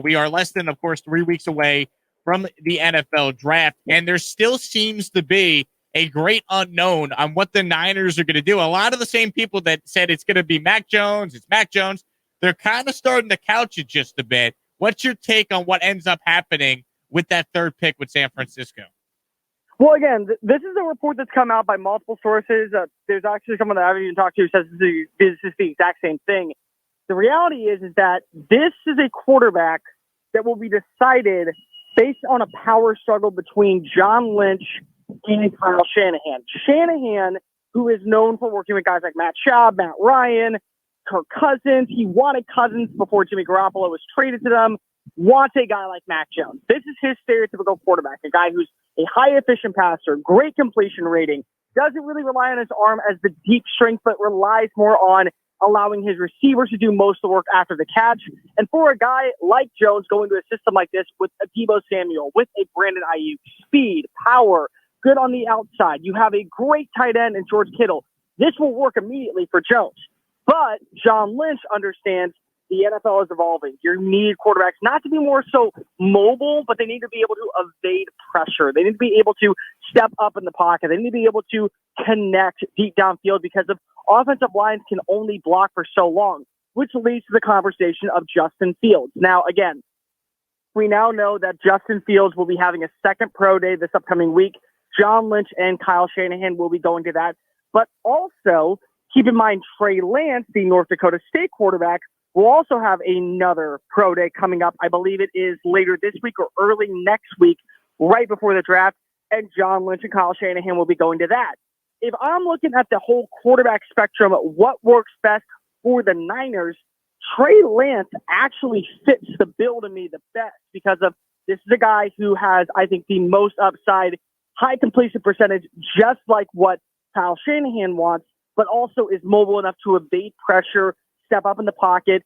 We are less than, of course, 3 weeks away from the NFL draft, and there still seems to be a great unknown on what the Niners are going to do. A lot of the same people that said it's going to be Mac Jones, it's Mac Jones, they're kind of starting to couch it just a bit. What's your take on what ends up happening with that third pick with San Francisco? Well, again, this is a report that's come out by multiple sources. There's actually someone that I haven't even talked to who says this is the exact same thing. The reality is that this is a quarterback that will be decided based on a power struggle between John Lynch and Kyle Shanahan. Shanahan, who is known for working with guys like Matt Schaub, Matt Ryan, Kirk Cousins. He wanted Cousins before Jimmy Garoppolo was traded to them. Wants a guy like Mac Jones. This is his stereotypical quarterback, a guy who's a high-efficient passer, great completion rating, doesn't really rely on his arm as the deep strength, but relies more on allowing his receivers to do most of the work after the catch. And for a guy like Jones going to a system like this with a Deebo Samuel, with a Brandon Ayuk, speed, power, good on the outside, you have a great tight end in George Kittle. This will work immediately for Jones. But John Lynch understands the NFL is evolving. You need quarterbacks not to be more so mobile, but they need to be able to evade pressure. They need to be able to step up in the pocket. They need to be able to connect deep downfield because of offensive lines can only block for so long, which leads to the conversation of Justin Fields. Now, again, we now know that Justin Fields will be having a second pro day this upcoming week. John Lynch and Kyle Shanahan will be going to that. But also, keep in mind, Trey Lance, the North Dakota State quarterback, will also have another pro day coming up. I believe it is later this week or early next week, right before the draft. And John Lynch and Kyle Shanahan will be going to that. If I'm looking at the whole quarterback spectrum, what works best for the Niners, Trey Lance actually fits the bill to me the best because of this is a guy who has, I think, the most upside, high completion percentage, just like what Kyle Shanahan wants, but also is mobile enough to evade pressure, step up in the pocket,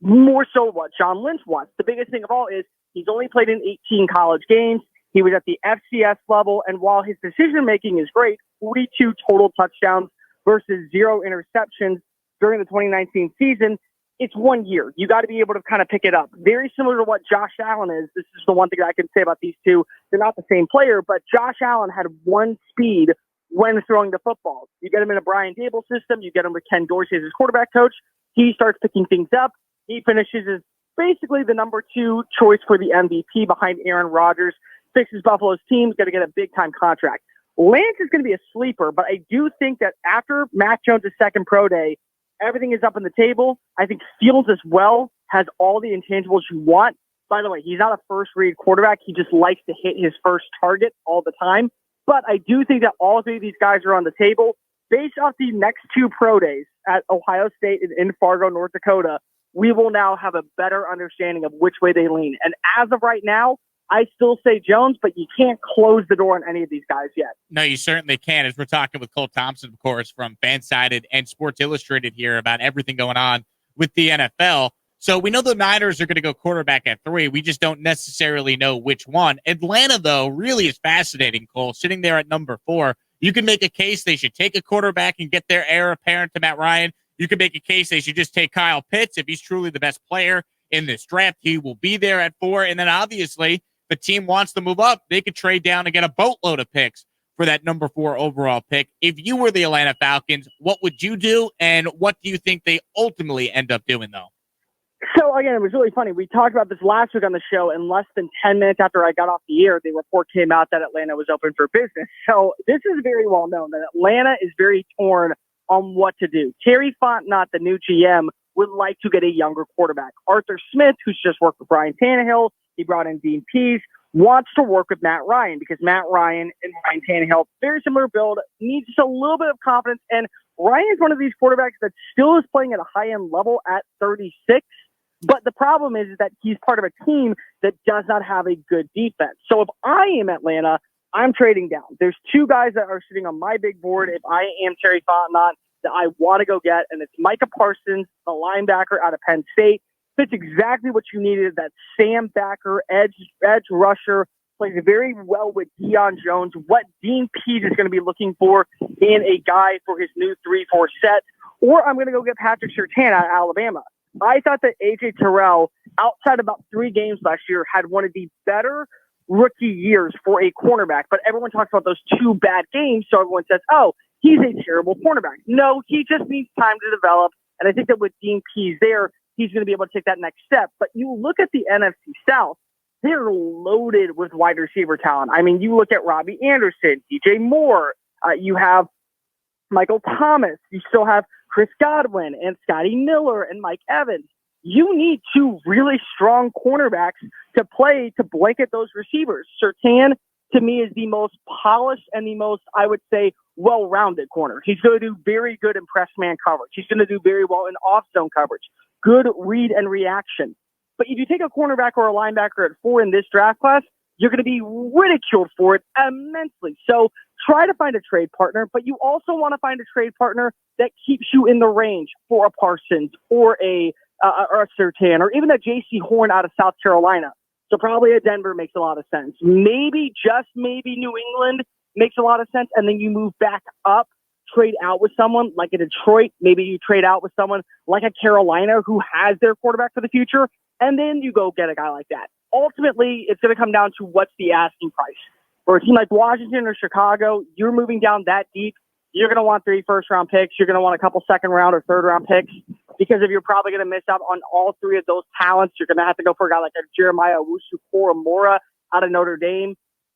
more so what John Lynch wants. The biggest thing of all is he's only played in 18 college games. He was at the FCS level, and while his decision-making is great, 42 total touchdowns versus 0 interceptions during the 2019 season, it's 1 year. You got to be able to kind of pick it up. Very similar to what Josh Allen is. This is the one thing I can say about these two. They're not the same player, but Josh Allen had one speed when throwing the football. You get him in a Brian Dable system. You get him with Ken Dorsey as his quarterback coach. He starts picking things up. He finishes as basically the number 2 choice for the MVP behind Aaron Rodgers. Fixes Buffalo's team. Going to get a big-time contract. Lance is going to be a sleeper, but I do think that after Mac Jones' second pro day, everything is up on the table. I think Fields as well has all the intangibles you want. By the way, he's not a first-read quarterback. He just likes to hit his first target all the time. But I do think that all 3 of these guys are on the table. Based off the next 2 pro days at Ohio State and in Fargo, North Dakota, we will now have a better understanding of which way they lean. And as of right now, I still say Jones, but you can't close the door on any of these guys yet. No, you certainly can. As we're talking with Cole Thompson, of course, from Fansided and Sports Illustrated here about everything going on with the NFL. So we know the Niners are going to go quarterback at 3. We just don't necessarily know which one. Atlanta, though, really is fascinating, Cole. Sitting there at number 4, you can make a case they should take a quarterback and get their heir apparent to Matt Ryan. You can make a case they should just take Kyle Pitts. If he's truly the best player in this draft, he will be there at 4. And then obviously, if the team wants to move up, they could trade down and get a boatload of picks for that number 4 overall pick. If you were the Atlanta Falcons, what would you do? And what do you think they ultimately end up doing, though? So, again, it was really funny. We talked about this last week on the show, and less than 10 minutes after I got off the air, the report came out that Atlanta was open for business. So this is very well known that Atlanta is very torn on what to do. Terry Fontenot, the new GM, would like to get a younger quarterback. Arthur Smith, who's just worked with Brian Tannehill, he brought in Dean Pease, wants to work with Matt Ryan because Matt Ryan and Ryan Tannehill, very similar build, needs just a little bit of confidence. And Ryan is one of these quarterbacks that still is playing at a high-end level at 36. But the problem is that he's part of a team that does not have a good defense. So if I am Atlanta, I'm trading down. There's 2 guys that are sitting on my big board if I am Terry Fontenot that I want to go get, and it's Micah Parsons, the linebacker out of Penn State. Fits exactly what you needed, that Sam backer, edge rusher, plays very well with Deion Jones, what Dean Pease is going to be looking for in a guy for his new 3-4 set. Or I'm going to go get Patrick Surtain out of Alabama. I thought that A.J. Terrell, outside about 3 games last year, had one of the better rookie years for a cornerback. But everyone talks about those 2 bad games, so everyone says, oh, he's a terrible cornerback. No, he just needs time to develop. And I think that with Dean Pease there, he's going to be able to take that next step. But you look at the NFC South, they're loaded with wide receiver talent. I mean, you look at Robbie Anderson, DJ Moore, you have Michael Thomas, you still have Chris Godwin and Scotty Miller and Mike Evans. You need 2 really strong cornerbacks to play to blanket those receivers. Surtain, to me, is the most polished and the most, I would say, well-rounded corner. He's going to do very good in press man coverage. He's going to do very well in off-zone coverage. Good read and reaction. But if you take a cornerback or a linebacker at 4 in this draft class, you're going to be ridiculed for it immensely. So try to find a trade partner, but you also want to find a trade partner that keeps you in the range for a Parsons or a Surtain or even a J.C. Horn out of South Carolina. So probably a Denver makes a lot of sense. Maybe, just maybe, New England makes a lot of sense. And then you move back up, trade out with someone like a Detroit. Maybe you trade out with someone like a Carolina who has their quarterback for the future. And then you go get a guy like that. Ultimately, it's going to come down to what's the asking price. For a team like Washington or Chicago, you're moving down that deep. You're going to want 3 first-round picks. You're going to want a couple second-round or third-round picks because if you're probably going to miss out on all 3 of those talents, you're going to have to go for a guy like a Jeremiah Owusu-Koramoah out of Notre Dame.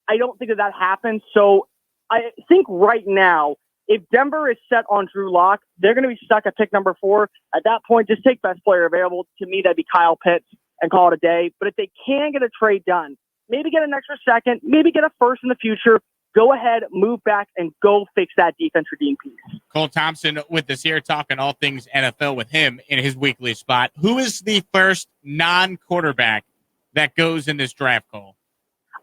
I don't think that happens. So I think right now, if Denver is set on Drew Lock, they're going to be stuck at pick number 4. At that point, just take best player available. To me, that'd be Kyle Pitts and call it a day. But if they can get a trade done, maybe get an extra second, maybe get a first in the future, go ahead, move back, and go fix that defense for Dean Pease. Cole Thompson with us here, talking all things NFL with him in his weekly spot. Who is the first non-quarterback that goes in this draft, Cole?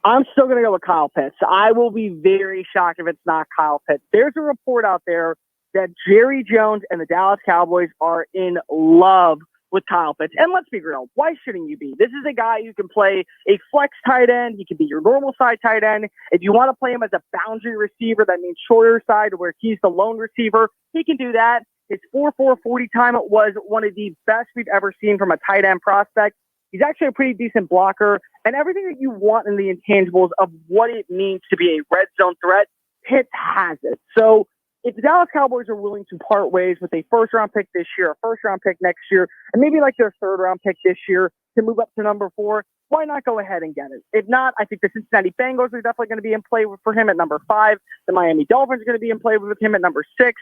I'm still going to go with Kyle Pitts. I will be very shocked if it's not Kyle Pitts. There's a report out there that Jerry Jones and the Dallas Cowboys are in love with Kyle Pitts. And let's be real, why shouldn't you be? This is a guy who can play a flex tight end. He can be your normal side tight end. If you want to play him as a boundary receiver, that means shorter side where he's the lone receiver, he can do that. His 4.4 40 time was one of the best we've ever seen from a tight end prospect. He's actually a pretty decent blocker, and everything that you want in the intangibles of what it means to be a red zone threat, Pitts has it. So if the Dallas Cowboys are willing to part ways with a first-round pick this year, a first-round pick next year, and maybe like their third-round pick this year to move up to number 4, why not go ahead and get it? If not, I think the Cincinnati Bengals are definitely going to be in play for him at number 5. The Miami Dolphins are going to be in play with him at number 6.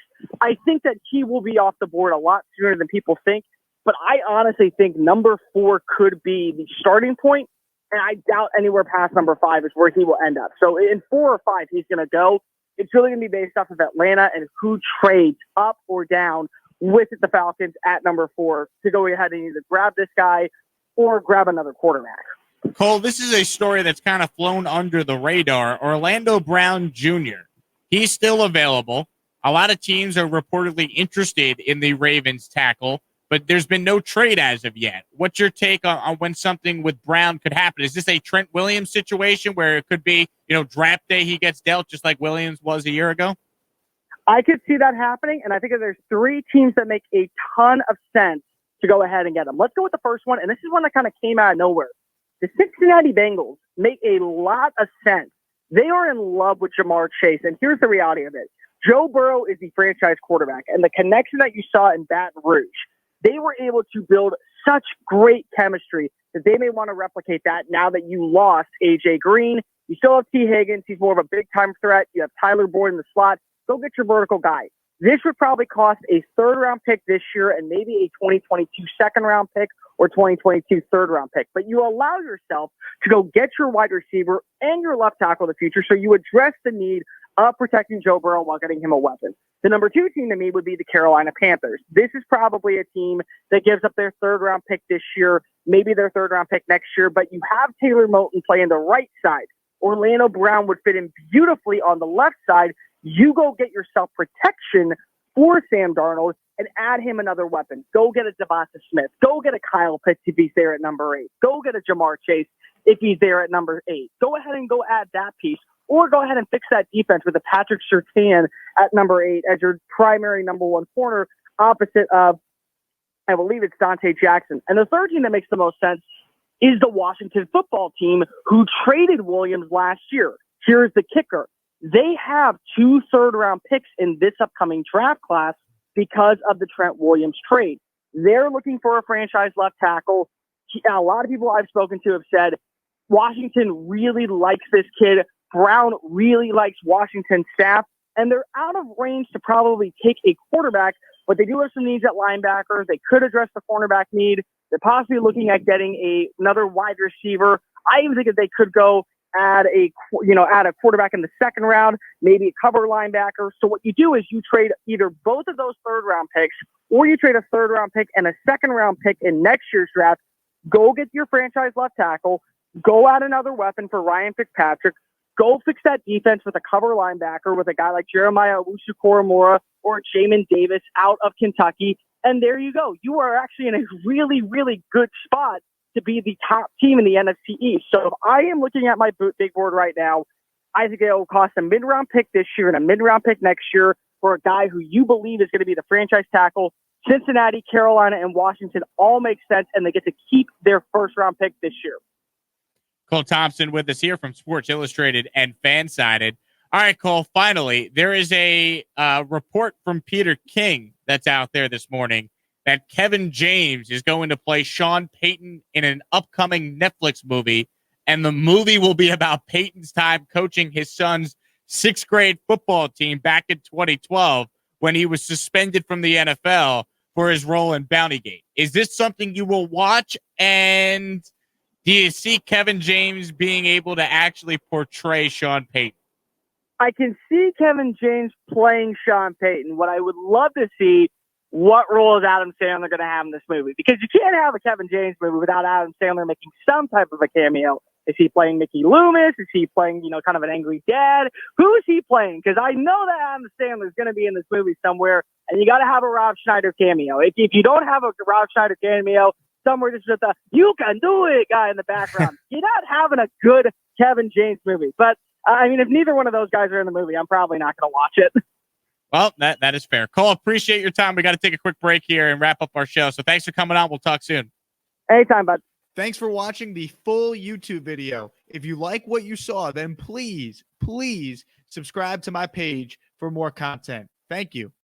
I think that he will be off the board a lot sooner than people think. But I honestly think number 4 could be the starting point, and I doubt anywhere past number 5 is where he will end up. So in 4 or 5, he's going to go. It's really going to be based off of Atlanta and who trades up or down with the Falcons at number 4 to go ahead and either grab this guy or grab another quarterback. Cole, this is a story that's kind of flown under the radar. Orlando Brown Jr., he's still available. A lot of teams are reportedly interested in the Ravens tackle, but there's been no trade as of yet. What's your take on when something with Brown could happen? Is this a Trent Williams situation where it could be, draft day he gets dealt just like Williams was a year ago? I could see that happening, and I think that there's 3 teams that make a ton of sense to go ahead and get him. Let's go with the first one, and this is one that kind of came out of nowhere. The Cincinnati Bengals make a lot of sense. They are in love with Jamar Chase, and here's the reality of it. Joe Burrow is the franchise quarterback, and the connection that you saw in Baton Rouge, they were able to build such great chemistry that they may want to replicate that now that you lost A.J. Green. You still have T. Higgins. He's more of a big-time threat. You have Tyler Boyd in the slot. Go get your vertical guy. This would probably cost a third-round pick this year and maybe a 2022 second-round pick or 2022 third-round pick. But you allow yourself to go get your wide receiver and your left tackle in the future, so you address the need of protecting Joe Burrow while getting him a weapon. The number 2 team to me would be the Carolina Panthers. This is probably a team that gives up their third-round pick this year, maybe their third-round pick next year, but you have Taylor Moton playing the right side. Orlando Brown would fit in beautifully on the left side. You go get yourself protection for Sam Darnold and add him another weapon. Go get a Devonta Smith. Go get a Kyle Pitts if he's there at number 8. Go get a Jamar Chase if he's there at number 8. Go ahead and go add that piece. Or go ahead and fix that defense with a Patrick Surtain at number 8 as your primary number 1 corner opposite of I believe it's Dante Jackson. And the third team that makes the most sense is the Washington football team, who traded Williams last year. Here's the kicker. They have 2 third-round picks in this upcoming draft class because of the Trent Williams trade. They're looking for a franchise left tackle. A lot of people I've spoken to have said Washington really likes this kid. Brown really likes Washington's staff, and they're out of range to probably take a quarterback, but they do have some needs at linebacker. They could address the cornerback need. They're possibly looking at getting another wide receiver. I even think that they could go add a quarterback in the second round, maybe a cover linebacker. So what you do is you trade either both of those third-round picks, or you trade a third-round pick and a second-round pick in next year's draft. Go get your franchise left tackle. Go add another weapon for Ryan Fitzpatrick. Go fix that defense with a cover linebacker with a guy like Jeremiah Owusu-Koramoah or Jamin Davis out of Kentucky. And there you go. You are actually in a really, really good spot to be the top team in the NFC East. So if I am looking at my big board right now, I think it will cost a mid-round pick this year and a mid-round pick next year for a guy who you believe is going to be the franchise tackle. Cincinnati, Carolina, and Washington all make sense, and they get to keep their first-round pick this year. Cole Thompson with us here from Sports Illustrated and Fansided. All right, Cole, finally, there is a report from Peter King that's out there this morning that Kevin James is going to play Sean Payton in an upcoming Netflix movie, and the movie will be about Payton's time coaching his son's 6th grade football team back in 2012 when he was suspended from the NFL for his role in Bountygate. Is this something you will watch, and do you see Kevin James being able to actually portray Sean Payton? I can see Kevin James playing Sean Payton. What I would love to see, what role is Adam Sandler going to have in this movie? Because you can't have a Kevin James movie without Adam Sandler making some type of a cameo. Is he playing Mickey Loomis? Is he playing, kind of an angry dad? Who is he playing? Because I know that Adam Sandler is going to be in this movie somewhere, and you got to have a Rob Schneider cameo. If you don't have a Rob Schneider cameo, somewhere just with the "you can do it" guy in the background, you're not having a good Kevin James movie. But if neither one of those guys are in the movie, I'm probably not going to watch it. Well, that is fair. Cole, appreciate your time. We got to take a quick break here and wrap up our show. So thanks for coming on. We'll talk soon. Anytime, bud. Thanks for watching the full YouTube video. If you like what you saw, then please subscribe to my page for more content. Thank you.